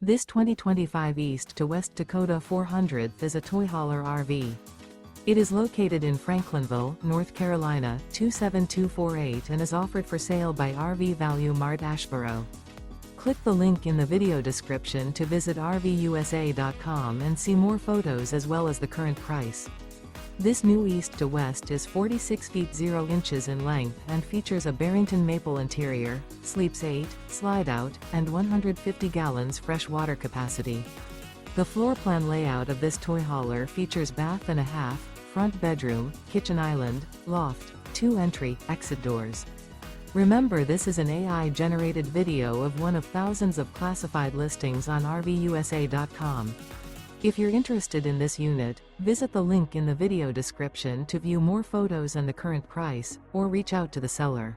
This 2025 East to West Takoda 400th is a toy hauler RV. It is located in Franklinville, North Carolina, 27248 and is offered for sale by RV Value Mart Asheboro. Click the link in the video description to visit RVUSA.com and see more photos as well as the current price. This new East to West is 46 feet 0 inches in length and features a Barrington Maple interior, sleeps 8, slide-out, and 150 gallons fresh water capacity. The floor plan layout of this toy hauler features bath and a half, front bedroom, kitchen island, loft, 2 entry, exit doors. Remember, this is an AI-generated video of one of thousands of classified listings on RVUSA.com. If you're interested in this unit, visit the link in the video description to view more photos and the current price, or reach out to the seller.